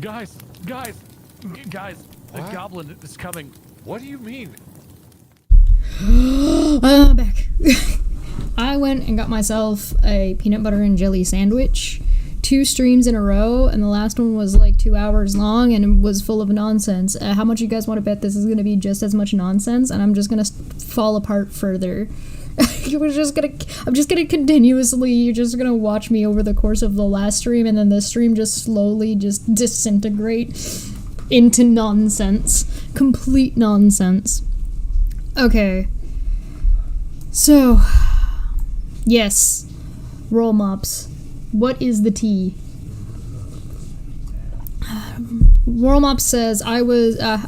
Guys, the Goblin is coming. What do you mean? I'm back. I went and got myself a peanut butter and jelly sandwich, 2 streams in a row, and the last one was like 2 hours long and it was full of nonsense. How much you guys want to bet this is going to be just as much nonsense, and I'm just going to fall apart further? I'm just gonna continuously, you're just gonna watch me over the course of the last stream, and then the stream just slowly just disintegrate into nonsense. Complete nonsense. Okay. So, yes. Roll mops. What is the tea? Roll Mop says, I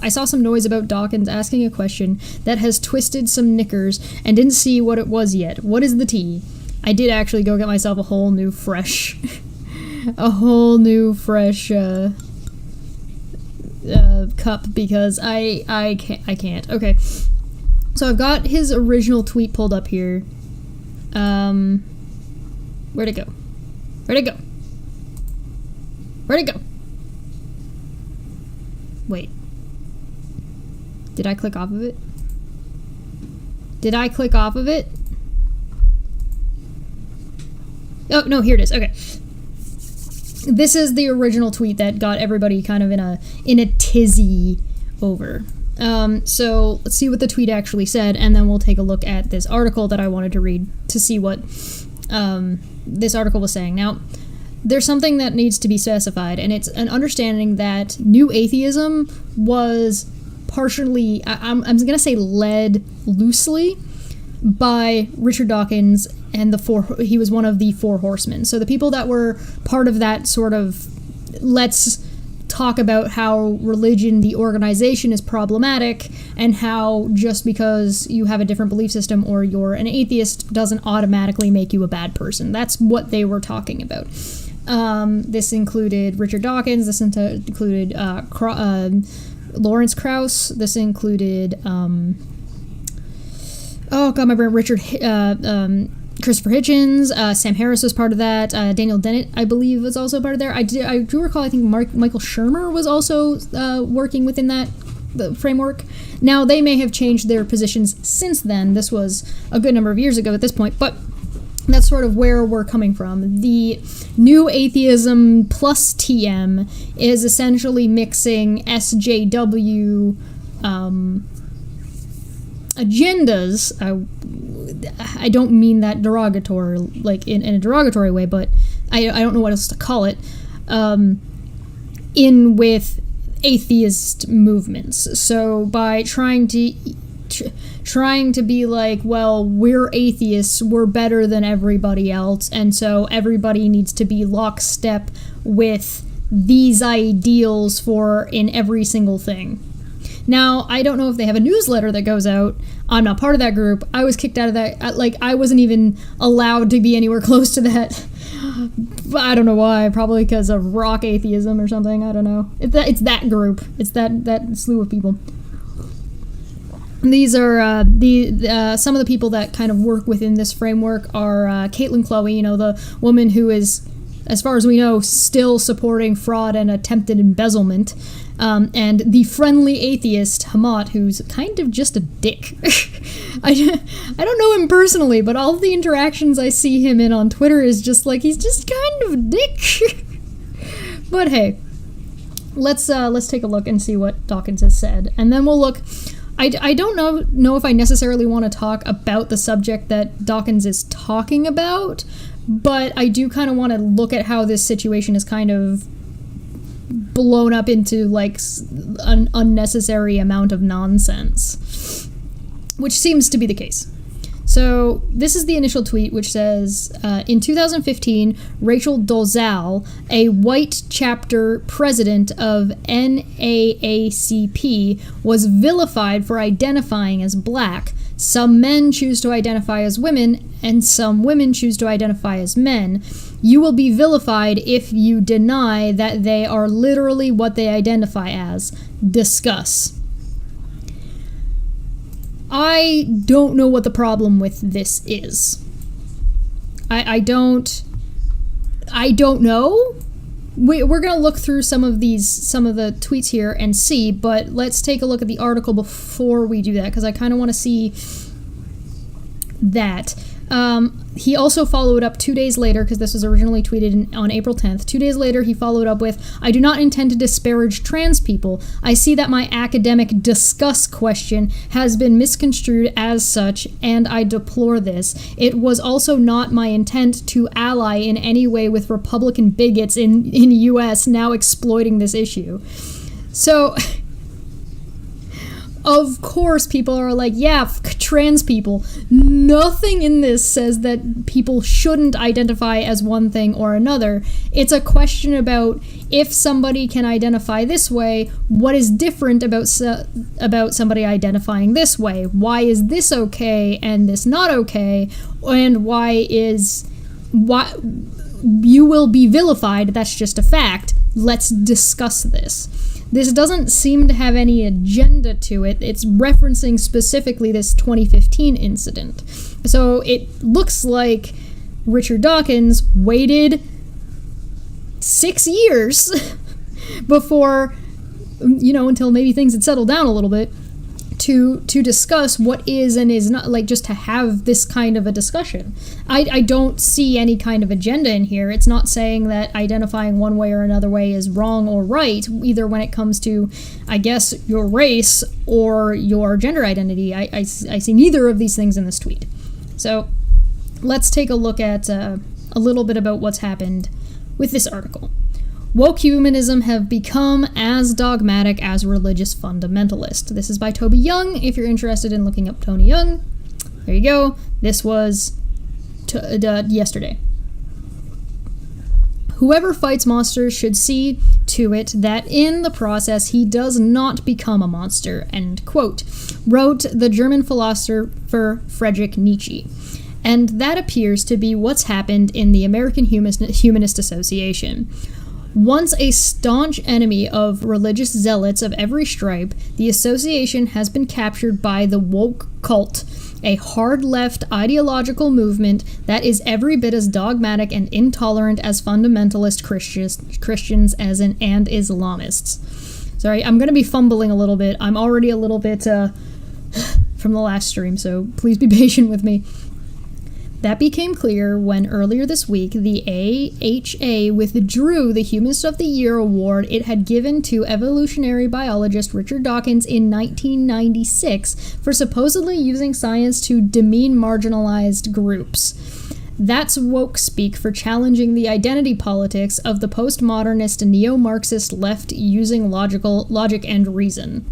saw some noise about Dawkins asking a question that has twisted some knickers and didn't see what it was yet. What is the tea? I did actually go get myself a whole new fresh cup because I can't. Okay. So I've got his original tweet pulled up here. Where'd it go? Wait. Did I click off of it? Oh, no, here it is. Okay. This is the original tweet that got everybody kind of in a tizzy over. So let's see what the tweet actually said, and then we'll take a look at this article that I wanted to read to see what this article was saying. Now, there's something that needs to be specified, and it's an understanding that New Atheism was partially, I'm going to say led loosely, by Richard Dawkins, and he was one of the 4 horsemen. So the people that were part of that sort of, let's talk about how religion, the organization, is problematic, and how just because you have a different belief system or you're an atheist doesn't automatically make you a bad person. That's what they were talking about. This included Richard Dawkins, this included Lawrence Krauss, this included Christopher Hitchens, Sam Harris was part of that, Daniel Dennett, I believe, was also part of there. I do recall, I think Michael Shermer was also working within the framework. Now, they may have changed their positions since then. This was a good number of years ago at this point, but that's sort of where we're coming from. The New Atheism plus TM is essentially mixing SJW agendas. I don't mean that derogatory, like in a derogatory way, but I don't know what else to call it, in with atheist movements. So by trying to be like, well, we're atheists, we're better than everybody else, and so everybody needs to be lockstep with these ideals in every single thing. Now, I don't know if they have a newsletter that goes out. I'm not part of that group. I was kicked out of that. Like, I wasn't even allowed to be anywhere close to that. I don't know why. Probably because of rock atheism or something. I don't know. It's that group. It's that slew of people. These are some of the people that kind of work within this framework are Caitlin Chloe, the woman who is, as far as we know, still supporting fraud and attempted embezzlement, and the friendly atheist Hamat, who's kind of just a dick. I don't know him personally, but all of the interactions I see him in on Twitter is just like, he's just kind of a dick. But hey, let's take a look and see what Dawkins has said, and then we'll look. I don't know if I necessarily want to talk about the subject that Dawkins is talking about, but I do kind of want to look at how this situation is kind of blown up into like an unnecessary amount of nonsense, which seems to be the case. So this is the initial tweet, which says, in 2015, Rachel Dolezal, a white chapter president of NAACP, was vilified for identifying as black. Some men choose to identify as women, and some women choose to identify as men. You will be vilified if you deny that they are literally what they identify as. Discuss. I don't know what the problem with this is. I don't know. we're going to look through some of the tweets here and see, but let's take a look at the article before we do that, because I kind of want to see that. He also followed up 2 days later, because this was originally tweeted on April 10th. 2 days later, he followed up with, "I do not intend to disparage trans people. I see that my academic discuss question has been misconstrued as such, and I deplore this. It was also not my intent to ally in any way with Republican bigots in U.S. now exploiting this issue." So... Of course, people are like, yeah, trans people. Nothing in this says that people shouldn't identify as one thing or another. It's a question about if somebody can identify this way, what is different about somebody identifying this way? Why is this okay and this not okay? And why you will be vilified? That's just a fact. Let's discuss this. This doesn't seem to have any agenda to it. It's referencing specifically this 2015 incident. So it looks like Richard Dawkins waited 6 years before, until maybe things had settled down a little bit, to discuss what is and is not, like, just to have this kind of a discussion. I don't see any kind of agenda in here. It's not saying that identifying one way or another way is wrong or right, either when it comes to, I guess, your race or your gender identity. I see neither of these things in this tweet. So let's take a look at a little bit about what's happened with this article. Woke humanism have become as dogmatic as religious fundamentalist. This is by Toby Young. If you're interested in looking up Tony Young, there you go. This was yesterday. Whoever fights monsters should see to it that in the process he does not become a monster, end quote, wrote the German philosopher Friedrich Nietzsche. And that appears to be what's happened in the American Humanist Association. Once a staunch enemy of religious zealots of every stripe, the association has been captured by the woke cult, a hard-left ideological movement that is every bit as dogmatic and intolerant as fundamentalist Christians and Islamists. Sorry, I'm going to be fumbling a little bit. I'm already a little bit from the last stream, so please be patient with me. That became clear when earlier this week the AHA withdrew the Humanist of the Year award it had given to evolutionary biologist Richard Dawkins in 1996 for supposedly using science to demean marginalized groups. That's woke speak for challenging the identity politics of the postmodernist neo-Marxist left using logic and reason.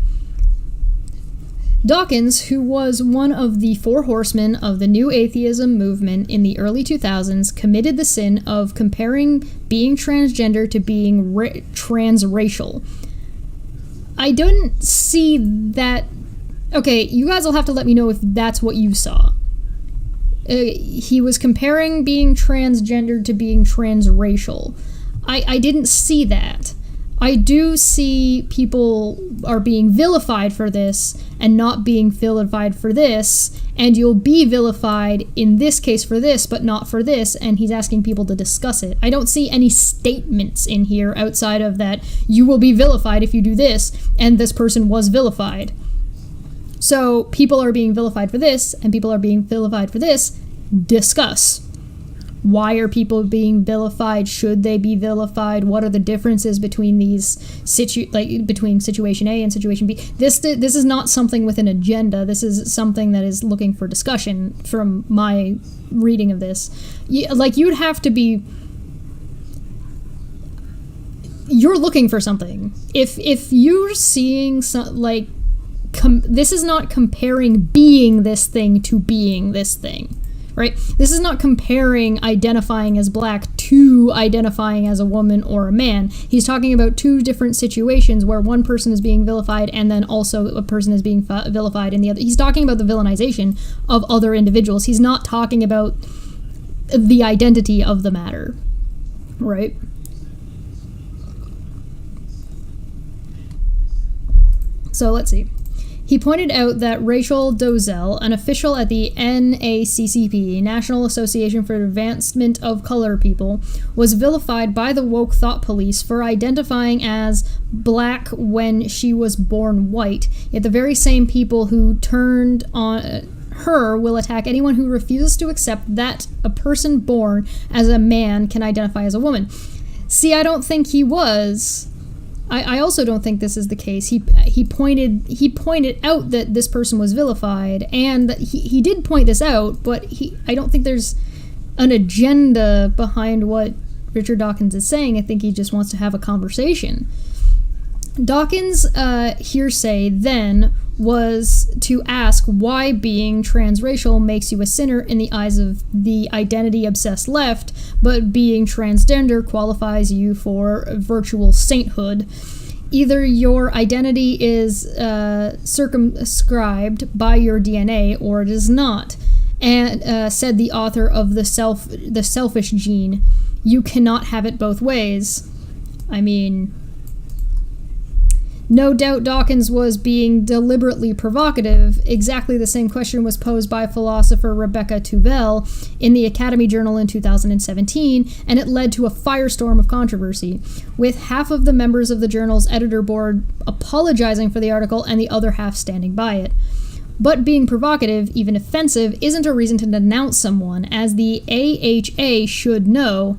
Dawkins, who was one of the four horsemen of the new atheism movement in the early 2000s, committed the sin of comparing being transgender to being transracial. I didn't see that... Okay, you guys will have to let me know if that's what you saw. He was comparing being transgender to being transracial. I didn't see that. I do see people are being vilified for this and not being vilified for this, and you'll be vilified in this case for this, but not for this, and he's asking people to discuss it. I don't see any statements in here outside of that you will be vilified if you do this, and this person was vilified. So people are being vilified for this, and people are being vilified for this. Discuss. Why are people being vilified? Should they be vilified? What are the differences between these between situation A and situation B? This is not something with an agenda. This is something that is looking for discussion from my reading of this. You'd have to be... You're looking for something. If you're seeing this is not comparing being this thing to being this thing. Right? This is not comparing identifying as black to identifying as a woman or a man. He's talking about two different situations where one person is being vilified and then also a person is being vilified in the other. He's talking about the villainization of other individuals. He's not talking about the identity of the matter. Right? So let's see. He pointed out that Rachel Dolezal, an official at the NACCP, National Association for Advancement of Color People, was vilified by the woke thought police for identifying as black when she was born white, yet the very same people who turned on her will attack anyone who refuses to accept that a person born as a man can identify as a woman. See, I don't think he was. I also don't think this is the case. He pointed out that this person was vilified, and that he did point this out, but I don't think there's an agenda behind what Richard Dawkins is saying. I think he just wants to have a conversation. Dawkins' hearsay then was to ask why being transracial makes you a sinner in the eyes of the identity-obsessed left, but being transgender qualifies you for virtual sainthood. Either your identity is circumscribed by your DNA, or it is not. And said the author of the Selfish Gene, you cannot have it both ways. I mean, no doubt Dawkins was being deliberately provocative. Exactly the same question was posed by philosopher Rebecca Tuvel in the Academy Journal in 2017, and it led to a firestorm of controversy, with half of the members of the journal's editor board apologizing for the article and the other half standing by it. But being provocative, even offensive, isn't a reason to denounce someone, as the AHA should know.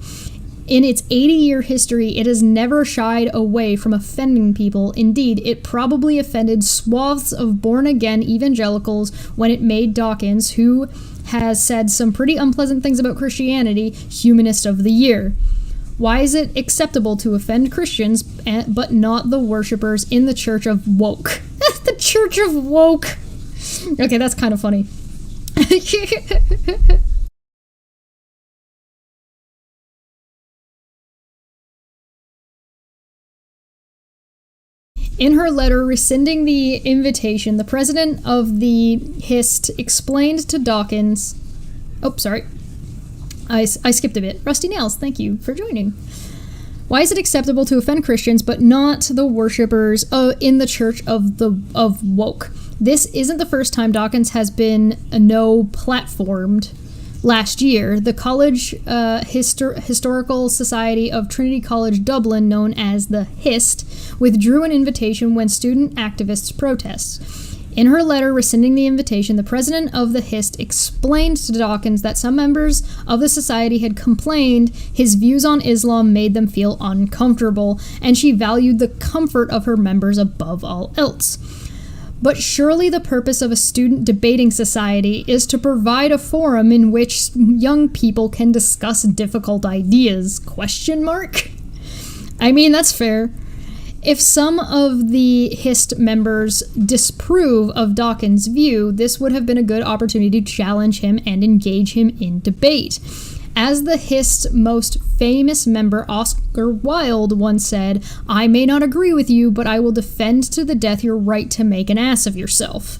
In its 80-year history, it has never shied away from offending people. Indeed, it probably offended swaths of born-again evangelicals when it made Dawkins, who has said some pretty unpleasant things about Christianity, Humanist of the Year. Why is it acceptable to offend Christians, but not the worshippers in the Church of Woke? The Church of Woke! Okay, that's kind of funny. In her letter rescinding the invitation, the president of the HIST explained to Dawkins... Oh, sorry. I skipped a bit. Rusty Nails, thank you for joining. Why is it acceptable to offend Christians but not the worshippers in the Church of Woke? This isn't the first time Dawkins has been no-platformed. Last year, the College Historical Society of Trinity College Dublin, known as the HIST, withdrew an invitation when student activists protest. In her letter rescinding the invitation, the president of the HIST explained to Dawkins that some members of the society had complained his views on Islam made them feel uncomfortable, and she valued the comfort of her members above all else. But surely the purpose of a student debating society is to provide a forum in which young people can discuss difficult ideas? ? I mean, that's fair. If some of the HIST members disapprove of Dawkins' view, this would have been a good opportunity to challenge him and engage him in debate. As the HIST most famous member, Oscar Wilde, once said, "I may not agree with you, but I will defend to the death your right to make an ass of yourself."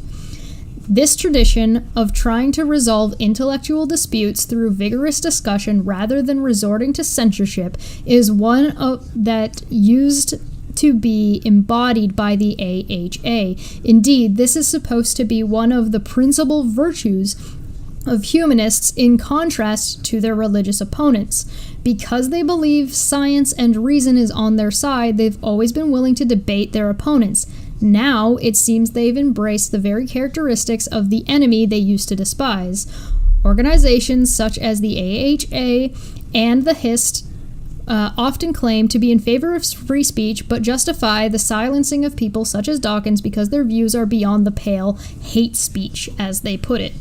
This tradition of trying to resolve intellectual disputes through vigorous discussion rather than resorting to censorship is one that used to be embodied by the AHA. Indeed, this is supposed to be one of the principal virtues of humanists in contrast to their religious opponents. Because they believe science and reason is on their side, they've always been willing to debate their opponents. Now, it seems they've embraced the very characteristics of the enemy they used to despise. Organizations such as the AHA and the HIST often claim to be in favor of free speech, but justify the silencing of people such as Dawkins because their views are beyond the pale hate speech, as they put it.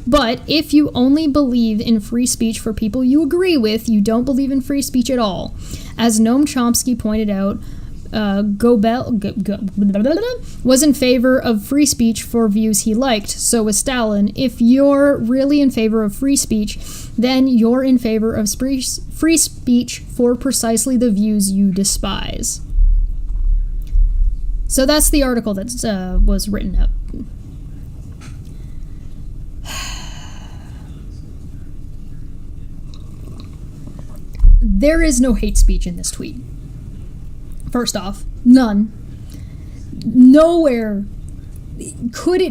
But if you only believe in free speech for people you agree with, you don't believe in free speech at all. As Noam Chomsky pointed out, Goblin was in favor of free speech for views he liked, so was Stalin. If you're really in favor of free speech, then you're in favor of free speech for precisely the views you despise. So that's the article that was written up. There is no hate speech in this tweet. First off, none. Nowhere could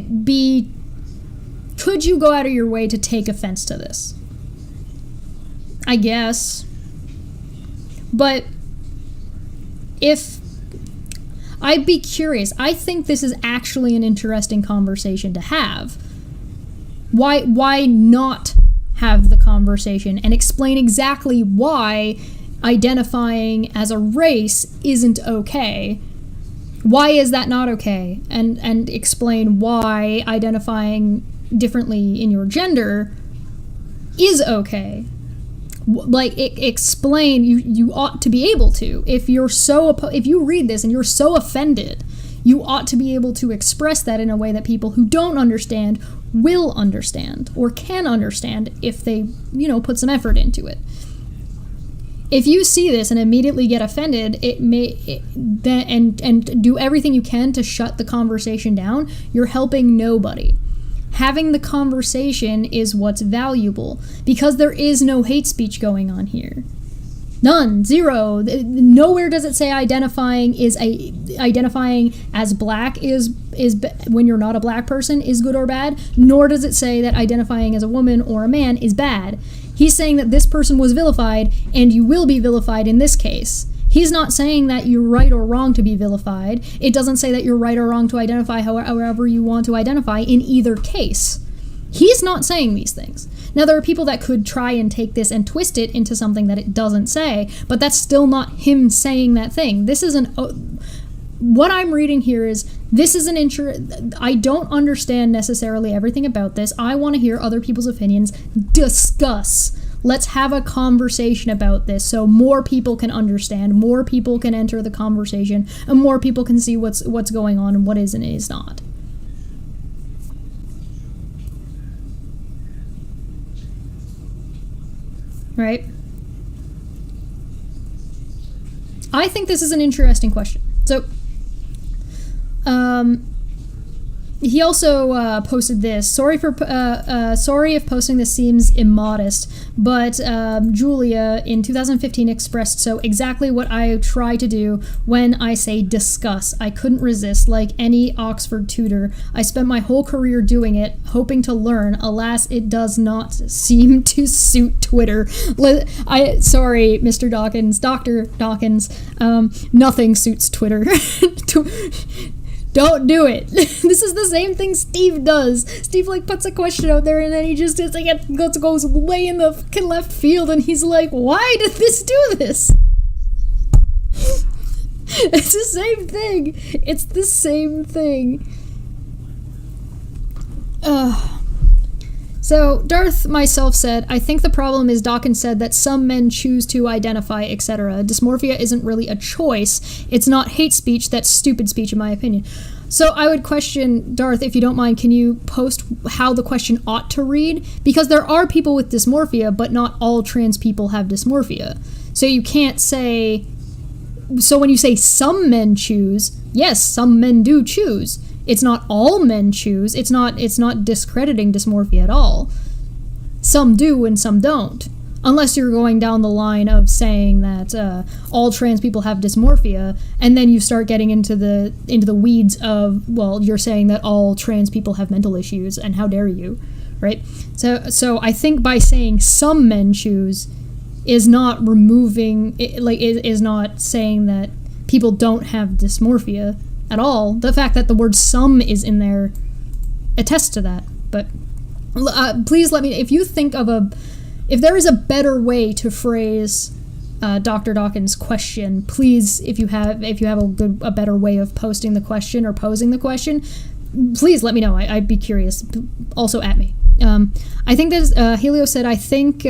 you go out of your way to take offense to this? I guess. But if I'd be curious, I think this is actually an interesting conversation to have. Why not have the conversation and explain exactly why identifying as a race isn't okay? Why is that not okay? And explain why identifying differently in your gender is okay. Like, explain, you ought to be able to. If you read this and you're so offended, you ought to be able to express that in a way that people who don't understand will understand, or can understand if they, put some effort into it. If you see this and immediately get offended, and do everything you can to shut the conversation down, you're helping nobody. Having the conversation is what's valuable, because there is no hate speech going on here. None. Zero. Nowhere does it say identifying as black is when you're not a black person is good or bad, nor does it say that identifying as a woman or a man is bad. He's saying that this person was vilified, and you will be vilified in this case. He's not saying that you're right or wrong to be vilified. It doesn't say that you're right or wrong to identify however you want to identify in either case. He's not saying these things. Now, there are people that could try and take this and twist it into something that it doesn't say, but that's still not him saying that thing. This is what I'm reading here is, this is I don't understand necessarily everything about this. I want to hear other people's opinions. Discuss. Let's have a conversation about this so more people can understand, more people can enter the conversation, and more people can see what's going on and what is and is not. Right? I think this is an interesting question. So, he also posted this. Sorry if posting this seems immodest, but Julia in 2015 expressed so exactly what I try to do when I say discuss. I couldn't resist, like any Oxford tutor. I spent my whole career doing it, hoping to learn. Alas, it does not seem to suit Twitter. Sorry, Mr. Dawkins, Dr. Dawkins. Nothing suits Twitter. Don't do it. This is the same thing Steve does. Steve puts a question out there and then he just goes way in the left field and he's like, why did this do this? It's the same thing. It's the same thing. So, Darth myself said, I think the problem is Dawkins said that some men choose to identify, etc. Dysmorphia isn't really a choice. It's not hate speech, that's stupid speech in my opinion. So I would question, Darth, if you don't mind, can you post how the question ought to read? Because there are people with dysmorphia, but not all trans people have dysmorphia. So you can't say... So when you say some men choose, yes, some men do choose. It's not all men choose. It's not discrediting dysmorphia at all. Some do and some don't. Unless you're going down the line of saying that all trans people have dysmorphia, and then you start getting into the weeds of, well, you're saying that all trans people have mental issues, and how dare you, right? So I think by saying some men choose is not is not saying that people don't have dysmorphia at all. The fact that the word some is in there attests to that. But please let me, if you think of if there is a better way to phrase Dr. Dawkins' question, please, if you have a better way of posting the question or posing the question, please let me know. I'd be curious. Also at me. I think that Helio said, I think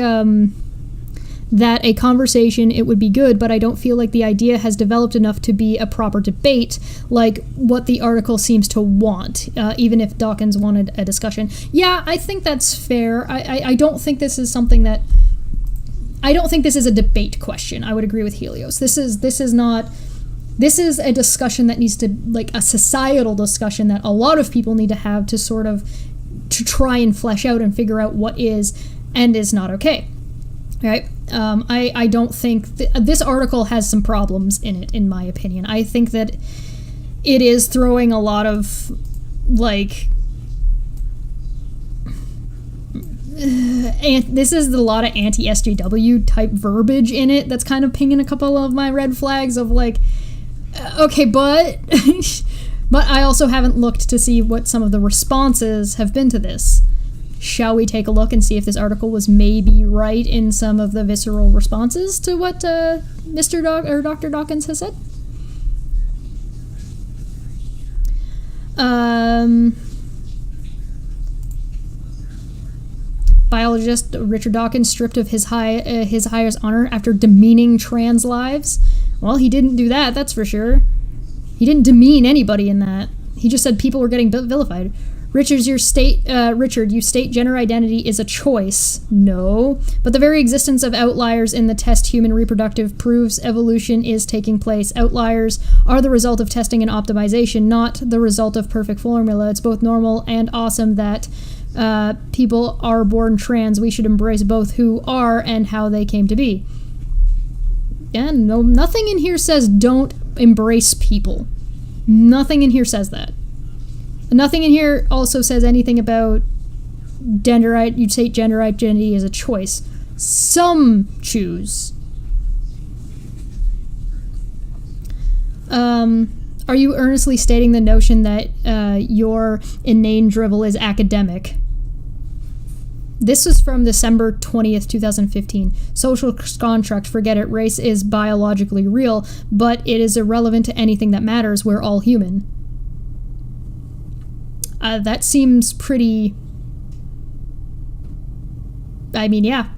that a conversation, it would be good, but I don't feel like the idea has developed enough to be a proper debate, like what the article seems to want, even if Dawkins wanted a discussion. Yeah, I think that's fair. I don't think this is something that... I don't think this is a debate question. I would agree with Helios. This is a discussion that needs to, a societal discussion that a lot of people need to have to try and flesh out and figure out what is and is not okay. Right? I don't think... this article has some problems in it, in my opinion. I think that it is throwing a lot of like, and this is a lot of anti-SJW type verbiage in it that's kind of pinging a couple of my red flags of like, okay, but but I also haven't looked to see what some of the responses have been to this. Shall we take a look and see if this article was maybe right in some of the visceral responses to what Dr. Dawkins has said? Biologist Richard Dawkins stripped of his highest honor after demeaning trans lives. Well, he didn't do that, that's for sure. He didn't demean anybody in that. He just said people were getting vilified. Richard, you state gender identity is a choice. No. But the very existence of outliers in the test human reproductive proves evolution is taking place. Outliers are the result of testing and optimization, not the result of perfect formula. It's both normal and awesome that people are born trans. We should embrace both who are and how they came to be. And no, nothing in here says don't embrace people. Nothing in here says that. Nothing in here also says anything about you'd say gender identity is a choice. Some choose. Are you earnestly stating the notion that your inane drivel is academic? This is from December 20th, 2015. Social construct, forget it, race is biologically real, but it is irrelevant to anything that matters. We're all human. That seems pretty... I mean, yeah.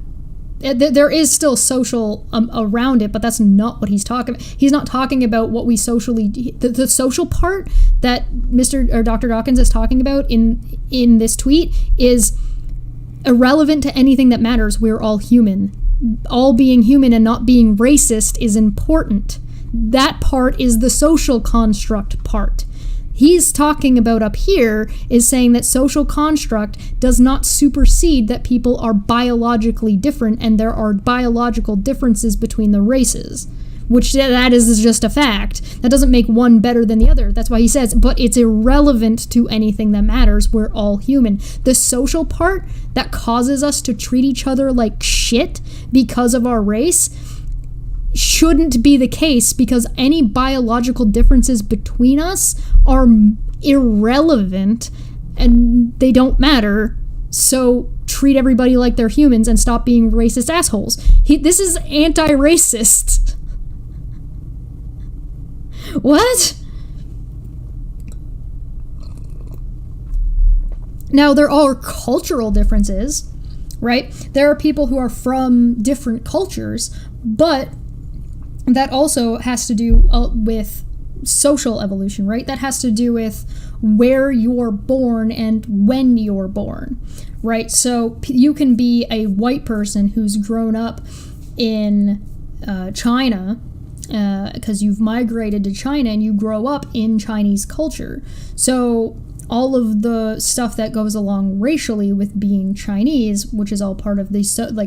There is still social around it, but that's not what he's talking about. He's not talking about what we socially... The social part that Dr. Dawkins is talking about in this tweet is irrelevant to anything that matters. We're all human. All being human and not being racist is important. That part is the social construct part. He's talking about up here is saying that social construct does not supersede that people are biologically different and there are biological differences between the races, which that is just a fact. That doesn't make one better than the other. That's why he says, but it's irrelevant to anything that matters. We're all human. The social part that causes us to treat each other like shit because of our race shouldn't be the case, because any biological differences between us are irrelevant and they don't matter. So treat everybody like they're humans and stop being racist assholes. This is anti-racist. What? Now, there are cultural differences, right? There are people who are from different cultures, but that also has to do with social evolution, right? That has to do with where you're born and when you're born, right? So you can be a white person who's grown up in China because you've migrated to China and you grow up in Chinese culture. So all of the stuff that goes along racially with being Chinese, which is all part of the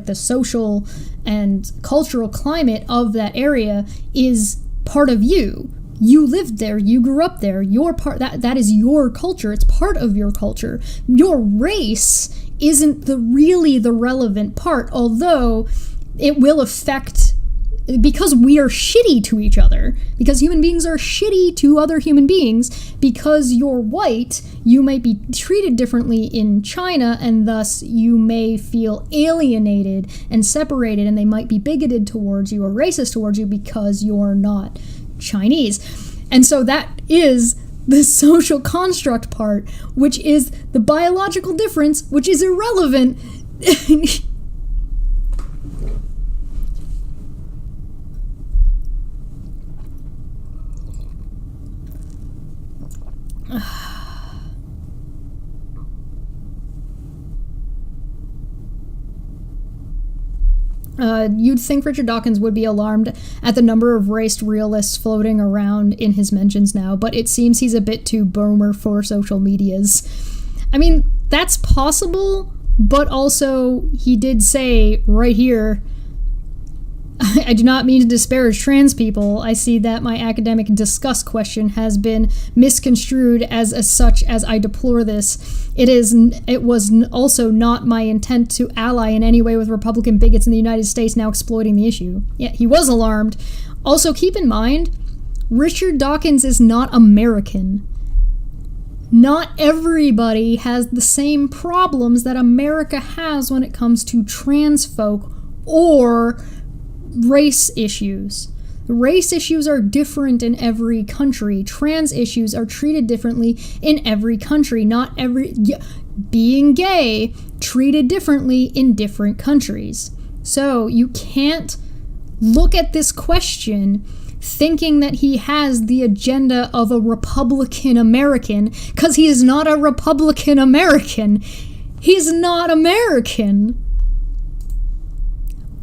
the social and cultural climate of that area, is part of you. You lived there, you grew up there, your part that is your culture, it's part of your culture. Your race isn't really the relevant part, although it will affect, because we are shitty to each other, because human beings are shitty to other human beings, because you're white, you might be treated differently in China, and thus you may feel alienated and separated, and they might be bigoted towards you or racist towards you because you're not Chinese. And so that is the social construct part, which is the biological difference, which is irrelevant. You'd think Richard Dawkins would be alarmed at the number of race realists floating around in his mentions now, but it seems he's a bit too boomer for social medias. I mean, that's possible, but also he did say right here, I do not mean to disparage trans people. I see that my academic disgust question has been misconstrued as such as I deplore this. It was also not my intent to ally in any way with Republican bigots in the United States now exploiting the issue. Yeah, he was alarmed. Also, keep in mind, Richard Dawkins is not American. Not everybody has the same problems that America has when it comes to trans folk or race issues. Race issues are different in every country. Trans issues are treated differently in every country. Being gay, treated differently in different countries. So you can't look at this question thinking that he has the agenda of a Republican American, because he is not a Republican American. He's not American.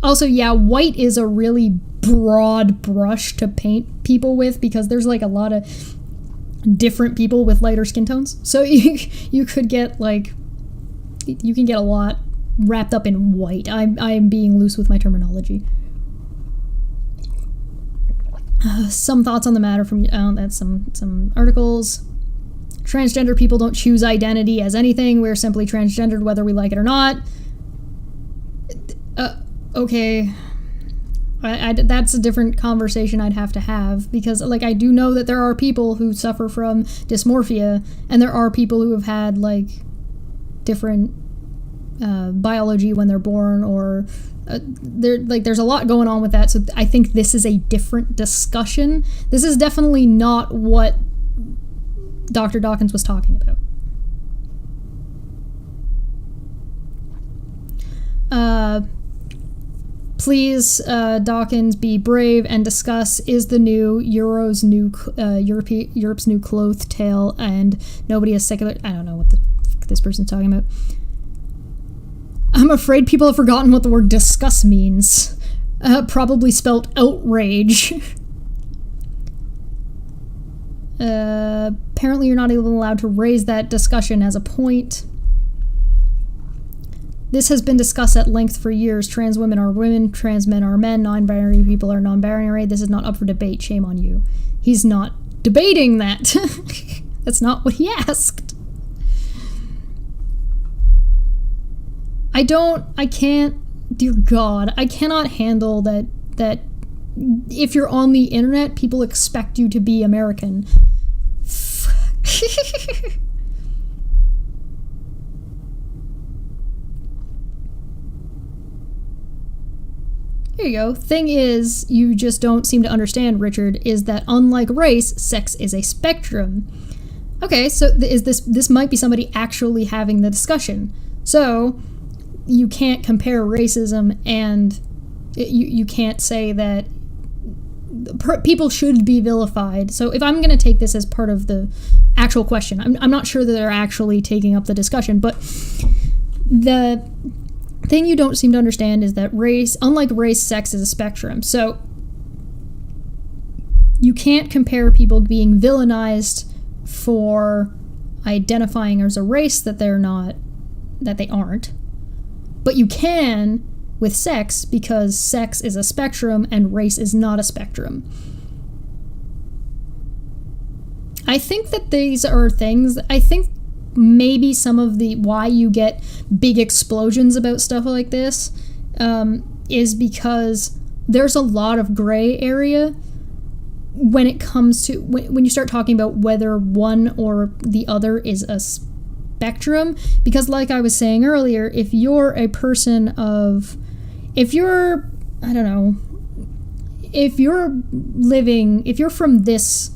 Also, yeah, white is a really broad brush to paint people with, because there's like a lot of different people with lighter skin tones. So you could get like, you can get a lot wrapped up in white. I'm being loose with my terminology. Some thoughts on the matter from that's some articles. Transgender people don't choose identity as anything. We're simply transgendered whether we like it or not. Okay. That's a different conversation I'd have to have, because like I do know that there are people who suffer from dysmorphia, and there are people who have had like different biology when they're born, or there's a lot going on with that. So I think this is a different discussion. This is definitely not what Dr. Dawkins was talking about. Please, Dawkins, be brave and discuss, is the new Europe's new clothes tale, and nobody is secular. I don't know what the fuck this person's talking about. I'm afraid people have forgotten what the word discuss means. Probably spelt outrage. Apparently you're not even allowed to raise that discussion as a point. This has been discussed at length for years. Trans women are women, trans men are men, non-binary people are non-binary. This is not up for debate. Shame on you. He's not debating that. That's not what he asked. Dear God, I cannot handle that if you're on the internet, people expect you to be American. Here you go. Thing is, you just don't seem to understand, Richard, is that unlike race, sex is a spectrum. Okay, so this might be somebody actually having the discussion. So you can't compare racism, and you can't say that people should be vilified. So if I'm going to take this as part of the actual question, I'm not sure that they're actually taking up the discussion, but the thing you don't seem to understand is that unlike race, sex is a spectrum. So you can't compare people being villainized for identifying as a race that they aren't. But you can with sex, because sex is a spectrum and race is not a spectrum. I think that these are things, I think maybe some of the why you get big explosions about stuff like this is because there's a lot of gray area when it comes to when you start talking about whether one or the other is a spectrum. Because like I was saying earlier, if you're from this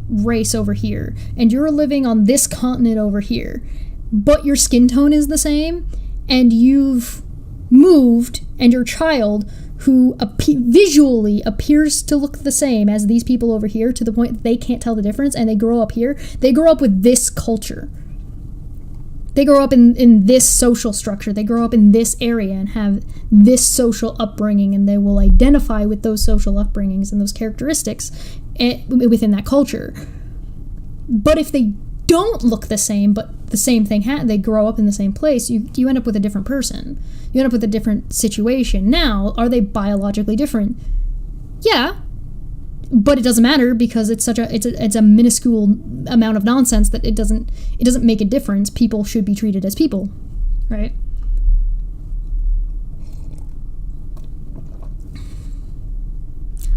race over here, and you're living on this continent over here, but your skin tone is the same, and you've moved, and your child, who visually appears to look the same as these people over here, to the point that they can't tell the difference, and they grow up here, they grow up with this culture. They grow up in this social structure. They grow up in this area and have this social upbringing, and they will identify with those social upbringings and those characteristics within that culture. But if they don't look the same, but the same thing, they grow up in the same place, you end up with a different person. You end up with a different situation. Now, are they biologically different? Yeah, but it doesn't matter because it's a minuscule amount of nonsense that it doesn't make a difference. People should be treated as people, right?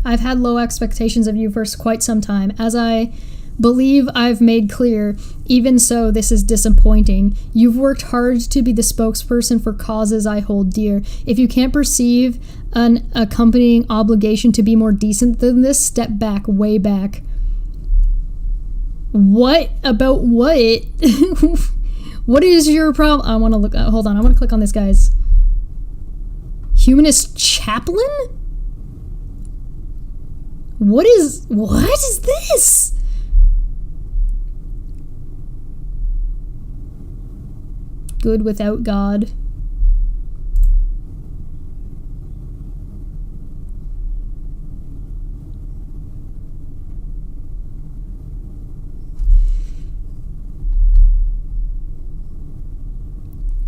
I've had low expectations of you for quite some time, as I believe I've made clear. Even so, this is disappointing. You've worked hard to be the spokesperson for causes I hold dear. If you can't perceive an accompanying obligation to be more decent than this, step back, way back. What about what? What is your problem? I want to look. Hold on. I want to click on this guy's Humanist chaplain. What is this? Good without God.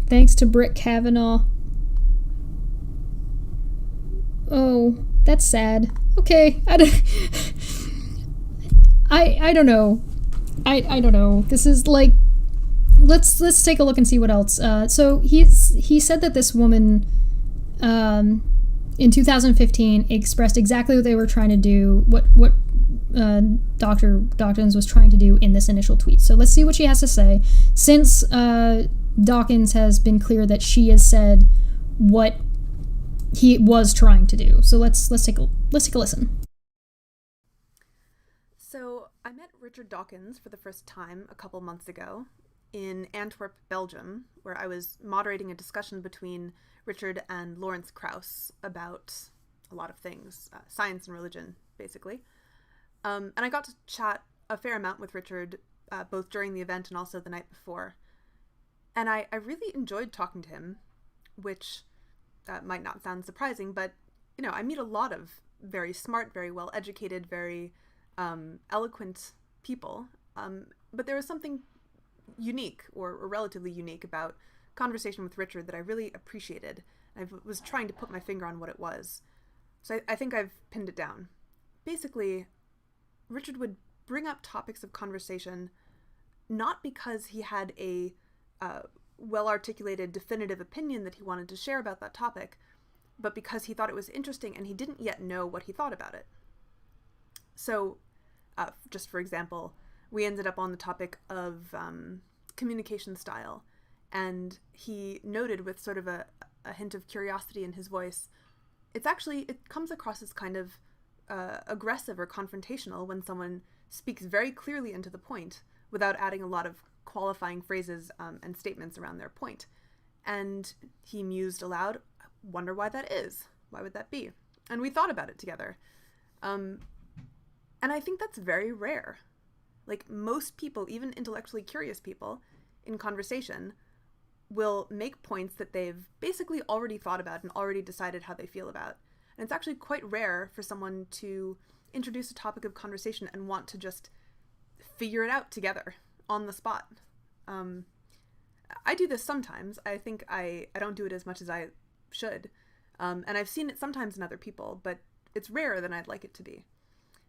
Thanks to Britt Kavanaugh. Oh, that's sad. Okay, I don't know. I don't know. This is like, let's take a look and see what else. So he said that this woman in 2015 expressed exactly what they were trying to do, what Dr. Dawkins was trying to do in this initial tweet. So let's see what she has to say. Since Dawkins has been clear that she has said what he was trying to do. So let's take a listen. So I met Richard Dawkins for the first time a couple months ago in Antwerp, Belgium, where I was moderating a discussion between Richard and Lawrence Krauss about a lot of things, science and religion, basically. And I got to chat a fair amount with Richard, both during the event and also the night before. And I really enjoyed talking to him, which might not sound surprising, but, you know, I meet a lot of very smart, very well-educated, very eloquent people. But there was something unique, or relatively unique, about conversation with Richard that I really appreciated. I was trying to put my finger on what it was. So I think I've pinned it down. Basically, Richard would bring up topics of conversation not because he had a well-articulated, definitive opinion that he wanted to share about that topic, but because he thought it was interesting and he didn't yet know what he thought about it. So, just for example, we ended up on the topic of communication style, and he noted with sort of a hint of curiosity in his voice, it comes across as kind of aggressive or confrontational when someone speaks very clearly and to the point without adding a lot of qualifying phrases and statements around their point. And he mused aloud, wonder why that is. Why would that be? And we thought about it together. And I think that's very rare. Like, most people, even intellectually curious people in conversation, will make points that they've basically already thought about and already decided how they feel about. And it's actually quite rare for someone to introduce a topic of conversation and want to just figure it out together on the spot. I do this sometimes. I think I don't do it as much as I should. And I've seen it sometimes in other people, but it's rarer than I'd like it to be.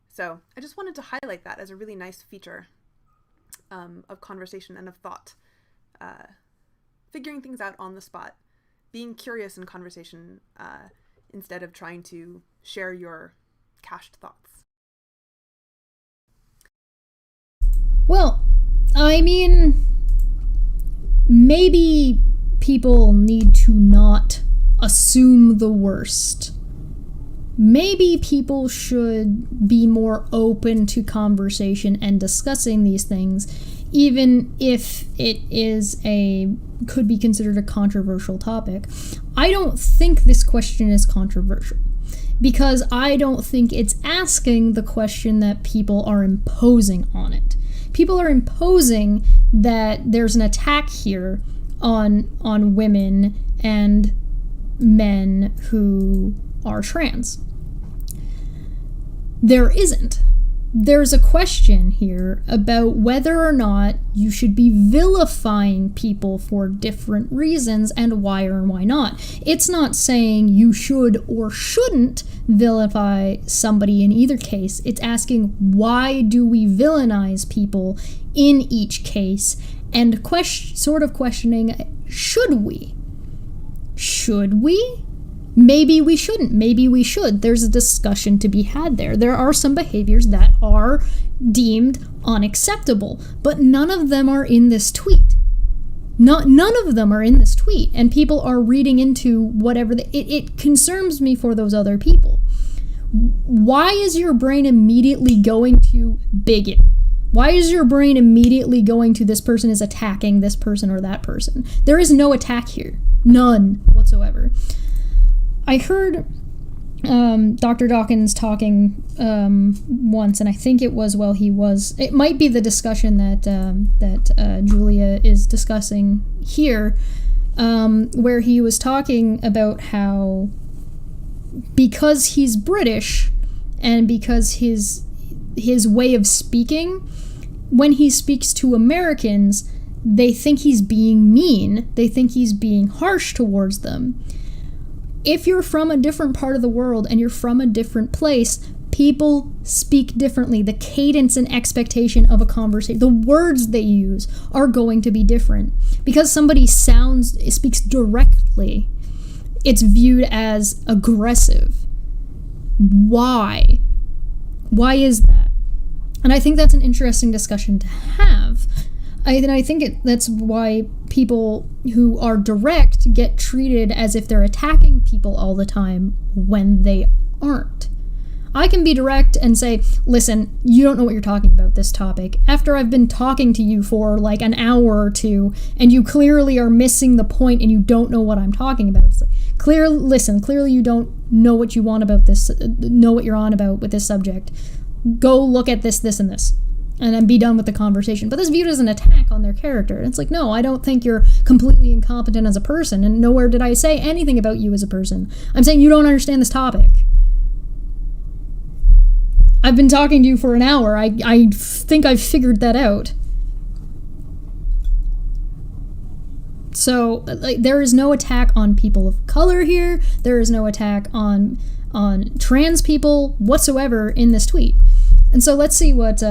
So I just wanted to highlight that as a really nice feature of conversation and of thought. Figuring things out on the spot. Being curious in conversation instead of trying to share your cached thoughts. Well, I mean, maybe people need to not assume the worst. Maybe people should be more open to conversation and discussing these things, even if it could be considered a controversial topic. I don't think this question is controversial, because I don't think it's asking the question that people are imposing on it. People are imposing that there's an attack here on women and men who are trans. There isn't. there's a question here about whether or not you should be vilifying people for different reasons and why or why not. It's not saying you should or shouldn't vilify somebody in either case. It's asking, why do we villainize people in each case, and sort of questioning, should we? Should we? Maybe we shouldn't. Maybe we should. There's a discussion to be had there. There are some behaviors that are deemed unacceptable, but none of them are in this tweet. None of them are in this tweet, and people are reading into whatever. It concerns me for those other people. Why is your brain immediately going to bigot? Why is your brain immediately going to this person is attacking this person or that person? There is no attack here. None whatsoever. I heard Dr. Dawkins talking once, and I think it was it might be the discussion that Julia is discussing here, where he was talking about how because he's British and because his way of speaking, when he speaks to Americans, they think he's being mean. They think he's being harsh towards them. If you're from a different part of the world and you're from a different place, people speak differently. The cadence and expectation of a conversation, the words they use are going to be different. Because somebody speaks directly, it's viewed as aggressive. Why? Why is that? And I think that's an interesting discussion to have. I think that's why people who are direct get treated as if they're attacking people all the time when they aren't. I can be direct and say, listen, you don't know what you're talking about, this topic, after I've been talking to you for like an hour or two, and you clearly are missing the point and you don't know what I'm talking about. It's like, clearly you don't know what you want about this, know what you're on about with this subject. Go look at this, and this. And then be done with the conversation. But this viewed as an attack on their character. And it's like, no, I don't think you're completely incompetent as a person, and nowhere did I say anything about you as a person. I'm saying you don't understand this topic. I've been talking to you for an hour. I think I've figured that out. So, like, there is no attack on people of color here. There is no attack on trans people whatsoever in this tweet. And so let's see what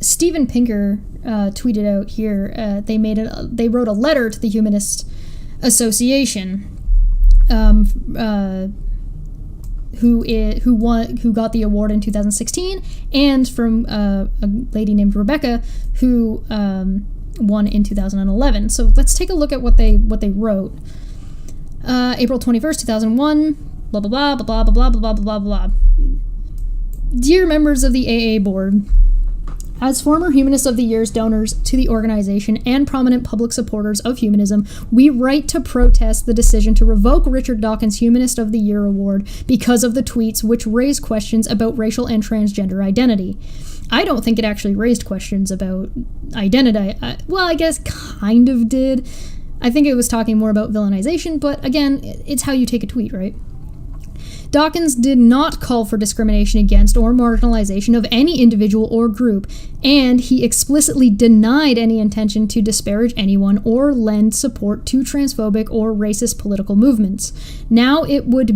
Steven Pinker tweeted out here. They wrote a letter to the Humanist Association, who got the award in 2016, and from a lady named Rebecca who won in 2011. So let's take a look at what they wrote. April 21st, 2001. Blah blah blah blah blah blah blah blah blah blah. Dear members of the AA board, as former Humanist of the Year's donors to the organization and prominent public supporters of humanism, we write to protest the decision to revoke Richard Dawkins' Humanist of the Year award because of the tweets which raise questions about racial and transgender identity. I don't think it actually raised questions about identity. Well, I guess kind of did. I think it was talking more about villainization, but again, it's how you take a tweet, right? Dawkins did not call for discrimination against or marginalization of any individual or group, and he explicitly denied any intention to disparage anyone or lend support to transphobic or racist political movements. Now it would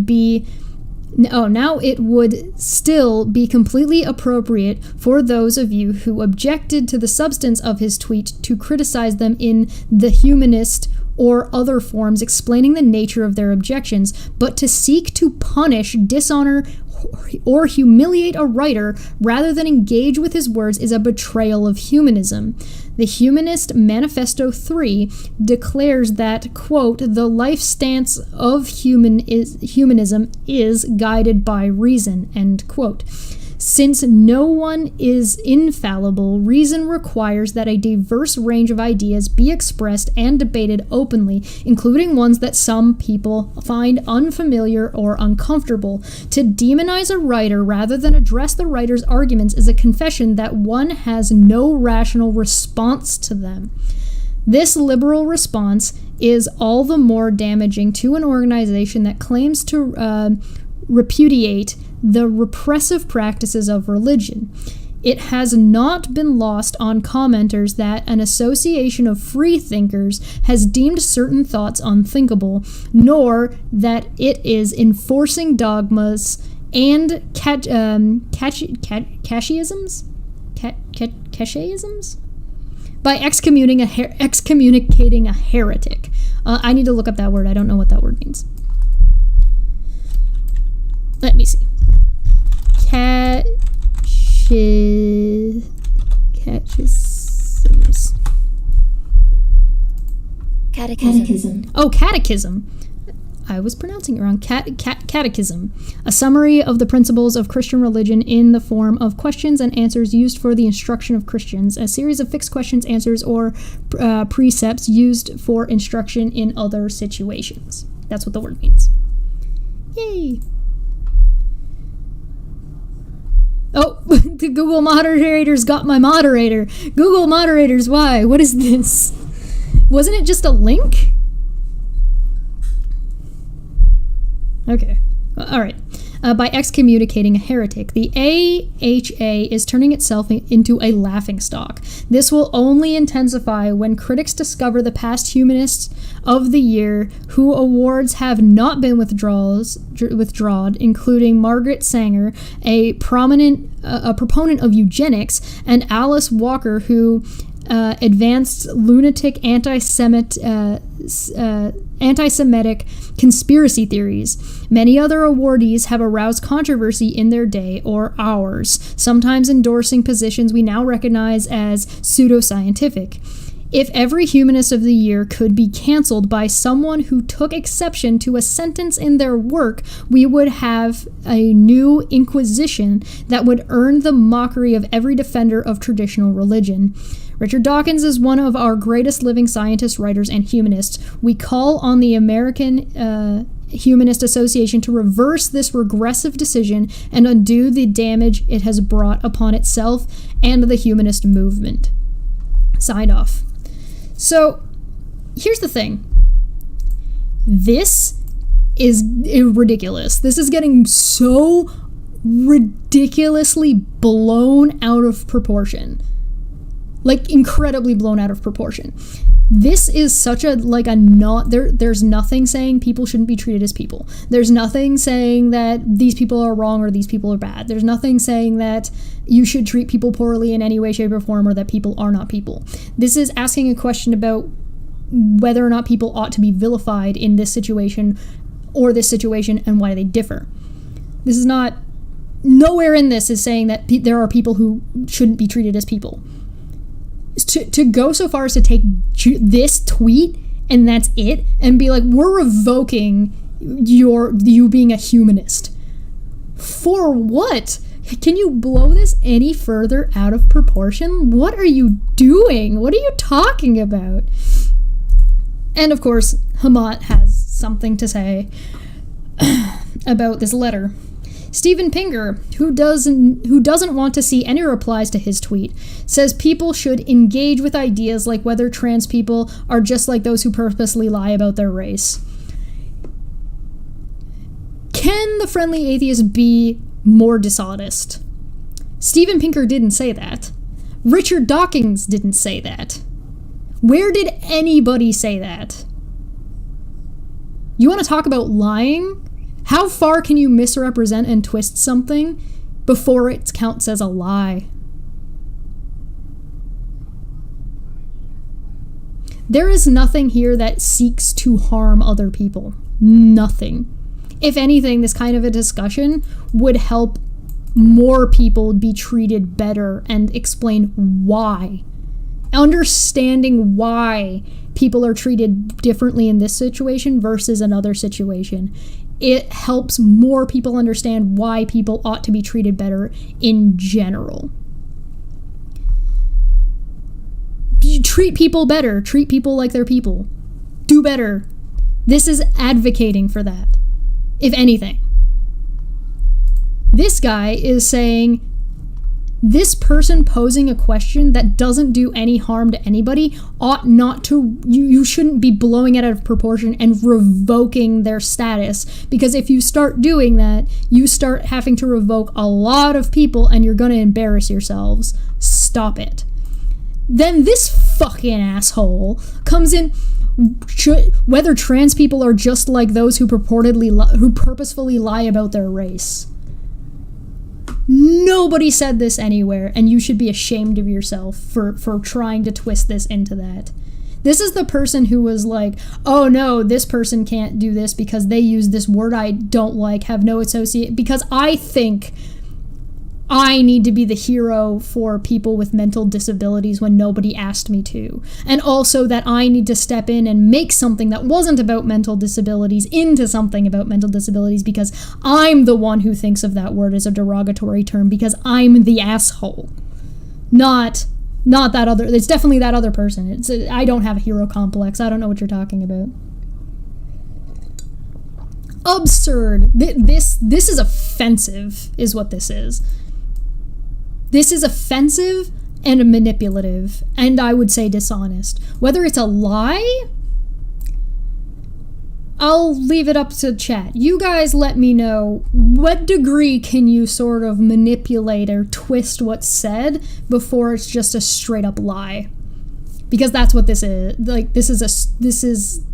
still be completely appropriate for those of you who objected to the substance of his tweet to criticize them in the Humanist or other forms explaining the nature of their objections, but to seek to punish, dishonor, or humiliate a writer rather than engage with his words is a betrayal of humanism. The Humanist Manifesto 3 declares that, quote, the life stance of humanism is guided by reason, end quote. Since no one is infallible, reason requires that a diverse range of ideas be expressed and debated openly, including ones that some people find unfamiliar or uncomfortable. To demonize a writer rather than address the writer's arguments is a confession that one has no rational response to them. This liberal response is all the more damaging to an organization that claims to repudiate the repressive practices of religion. it has not been lost on commenters that an association of free thinkers has deemed certain thoughts unthinkable, nor that it is enforcing dogmas and cateisms by excommunicating a heretic. I need to look up that word. I don't know what that word means. Let me see. Catechism. Oh, catechism. I was pronouncing it wrong. Catechism. A summary of the principles of Christian religion in the form of questions and answers used for the instruction of Christians. A series of fixed questions, answers, or precepts used for instruction in other situations. That's what the word means. Yay. Oh, the Google moderators got my moderator. Google moderators, why? What is this? Wasn't it just a link? Okay. All right. By excommunicating a heretic. The AHA is turning itself into a laughingstock. This will only intensify when critics discover the past Humanists of the Year who awards have not been withdrawn, including Margaret Sanger, a proponent of eugenics, and Alice Walker, who advanced lunatic anti-Semitic conspiracy theories. Many other awardees have aroused controversy in their day or ours, sometimes endorsing positions we now recognize as pseudoscientific. If every Humanist of the Year could be canceled by someone who took exception to a sentence in their work, we would have a new inquisition that would earn the mockery of every defender of traditional religion. Richard Dawkins is one of our greatest living scientists, writers, and humanists. We call on the American Humanist Association to reverse this regressive decision and undo the damage it has brought upon itself and the humanist movement. Signed off. So, here's the thing. This is ridiculous. This is getting so ridiculously blown out of proportion. Like, incredibly blown out of proportion. This is such a, like, a not, there's nothing saying people shouldn't be treated as people. There's nothing saying that these people are wrong or these people are bad. There's nothing saying that you should treat people poorly in any way, shape, or form, or that people are not people. This is asking a question about whether or not people ought to be vilified in this situation or this situation and why they differ. This is not, nowhere in this is saying that there are people who shouldn't be treated as people. To go so far as to take this tweet and that's it and be like, we're revoking you being a humanist. For what? Can you blow this any further out of proportion? What are you doing? What are you talking about? And of course, Hamat has something to say about this letter. Steven Pinker, who doesn't want to see any replies to his tweet, says people should engage with ideas like whether trans people are just like those who purposely lie about their race. Can the friendly atheist be more dishonest? Steven Pinker didn't say that. Richard Dawkins didn't say that. Where did anybody say that? You want to talk about lying? How far can you misrepresent and twist something before it counts as a lie? There is nothing here that seeks to harm other people. Nothing. If anything, this kind of a discussion would help more people be treated better and explain why. Understanding why people are treated differently in this situation versus another situation. It helps more people understand why people ought to be treated better in general. Treat people better. Treat people like they're people. Do better. This is advocating for that, if anything. This guy is saying this person posing a question that doesn't do any harm to anybody ought not to, you shouldn't be blowing it out of proportion and revoking their status, because if you start doing that, you start having to revoke a lot of people and you're going to embarrass yourselves. Stop it. Then this fucking asshole comes in, whether trans people are just like those who purposefully lie about their race. Nobody said this anywhere, and you should be ashamed of yourself for trying to twist this into that. This is the person who was like, oh no, this person can't do this because they use this word I don't like, have no associate, because I think I need to be the hero for people with mental disabilities when nobody asked me to. And also that I need to step in and make something that wasn't about mental disabilities into something about mental disabilities because I'm the one who thinks of that word as a derogatory term because I'm the asshole. Not that other, it's definitely that other person. I don't have a hero complex. I don't know what you're talking about. Absurd. This is offensive, is what this is. This is offensive and manipulative, and I would say dishonest. Whether it's a lie, I'll leave it up to chat. You guys let me know what degree can you sort of manipulate or twist what's said before it's just a straight up lie. Because that's what this is. Like, this is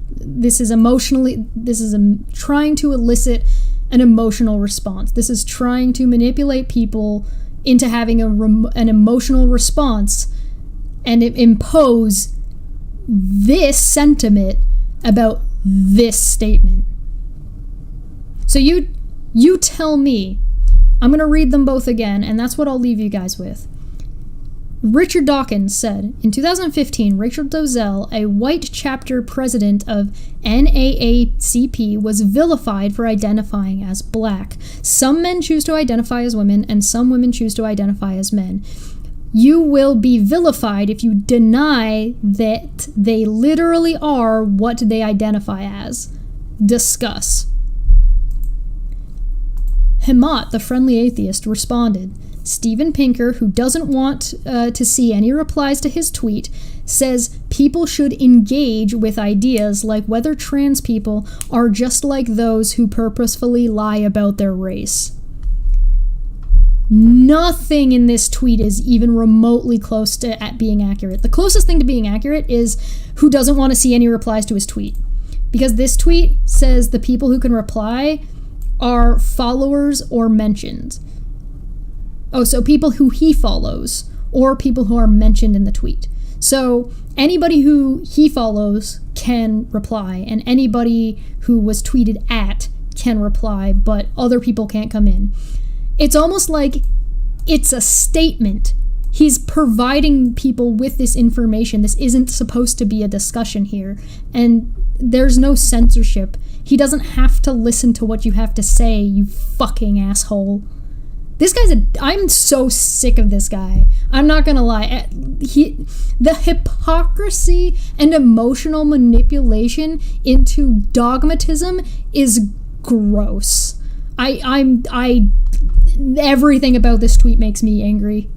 trying to elicit an emotional response. This is trying to manipulate people into having an emotional response and impose this sentiment about this statement. So you tell me. I'm going to read them both again, and that's what I'll leave you guys with. Richard Dawkins said, in 2015, Rachel Dolezal, a white chapter president of NAACP, was vilified for identifying as black. Some men choose to identify as women, and some women choose to identify as men. You will be vilified if you deny that they literally are what they identify as. Discuss. Hemant, the friendly atheist, responded. Steven Pinker, who doesn't want to see any replies to his tweet, says people should engage with ideas like whether trans people are just like those who purposefully lie about their race. Nothing in this tweet is even remotely close to being accurate. The closest thing to being accurate is who doesn't want to see any replies to his tweet. Because this tweet says the people who can reply are followers or mentions. Oh, so people who he follows, or people who are mentioned in the tweet. So anybody who he follows can reply, and anybody who was tweeted at can reply, but other people can't come in. It's almost like it's a statement. He's providing people with this information. This isn't supposed to be a discussion here, and there's no censorship. He doesn't have to listen to what you have to say, you fucking asshole. This guy's I'm so sick of this guy. I'm not gonna lie. The hypocrisy and emotional manipulation into dogmatism is gross. Everything about this tweet makes me angry.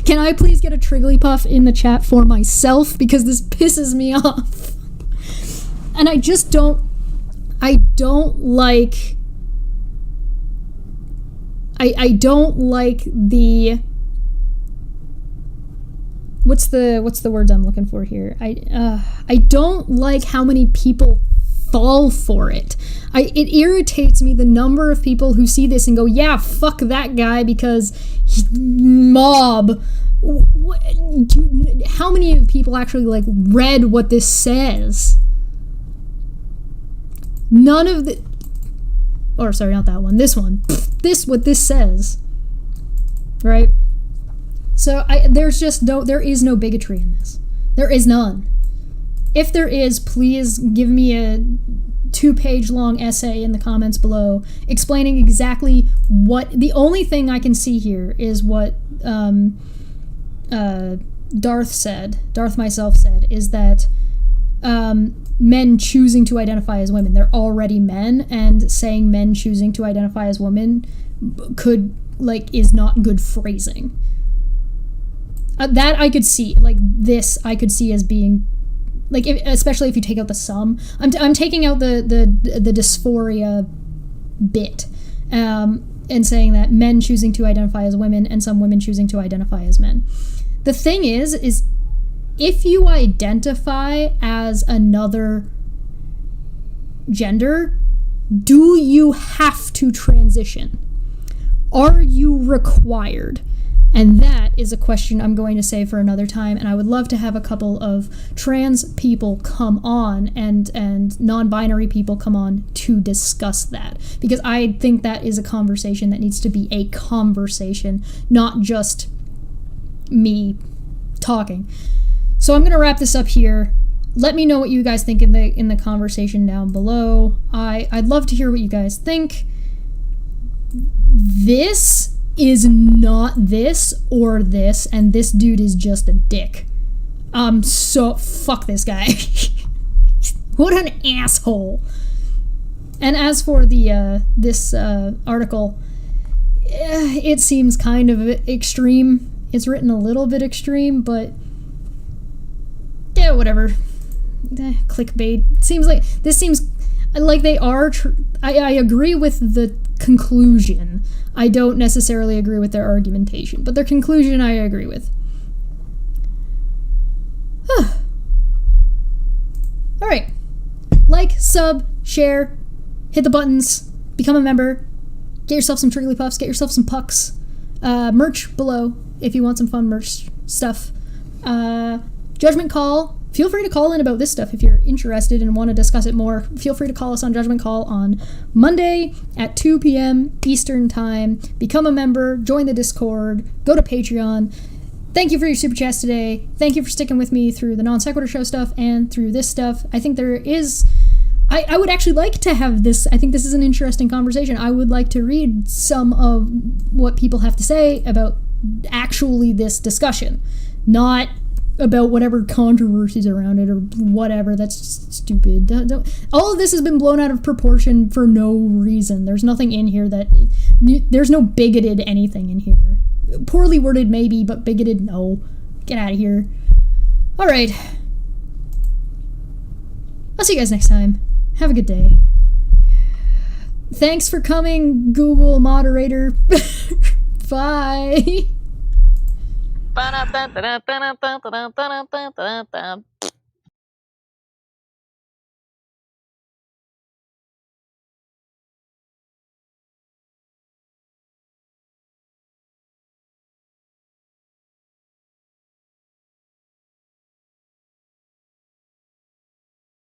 Can I please get a Trigglypuff in the chat for myself? Because this pisses me off. And I don't like the what's the words I'm looking for here? I don't like how many people fall for it. It irritates me the number of people who see this and go, yeah, fuck that guy because mob. How many people actually read what this says? None of the, or sorry, not that one, this one. What this says, right? So there is no bigotry in this. There is none. If there is, please give me a 2-page long essay in the comments below explaining exactly what. The only thing I can see here is what Darth myself said, is that men choosing to identify as women, they're already men, and saying men choosing to identify as women is not good phrasing. that I could see, like, this I could see as being, like, especially if you take out the sum. I'm taking out the dysphoria bit, and saying that men choosing to identify as women and some women choosing to identify as men. The thing is if you identify as another gender, do you have to transition? Are you required? And that is a question I'm going to save for another time, and I would love to have a couple of trans people come on and non-binary people come on to discuss that, because I think that is a conversation that needs to be a conversation, not just me talking. So I'm going to wrap this up here. Let me know what you guys think in the conversation down below. I'd love to hear what you guys think. This is not this or this, and this dude is just a dick. So fuck this guy. What an asshole. And as for the this article, it seems kind of extreme. It's written a little bit extreme, but yeah, whatever. Clickbait. This seems like they are. I agree with the conclusion. I don't necessarily agree with their argumentation, but their conclusion I agree with. Alright. Like, sub, share, hit the buttons, become a member, get yourself some Triggly Puffs, get yourself some pucks, merch below if you want some fun merch stuff. Judgment Call. Feel free to call in about this stuff if you're interested and want to discuss it more. Feel free to call us on Judgment Call on Monday at 2 p.m. Eastern Time. Become a member, join the Discord, go to Patreon. Thank you for your super chats today. Thank you for sticking with me through the Non Sequitur Show stuff and through this stuff. I think there is... I would actually like to have this. I think this is an interesting conversation. I would like to read some of what people have to say about actually this discussion. Not about whatever controversies around it or whatever. That's stupid. All of this has been blown out of proportion for no reason. There's nothing in here there's no bigoted anything in here. Poorly worded maybe, but bigoted no. Get out of here. Alright. I'll see you guys next time. Have a good day. Thanks for coming, Google moderator. Bye. Ba-da-da-da-da-da-da-da-da-da-da-da.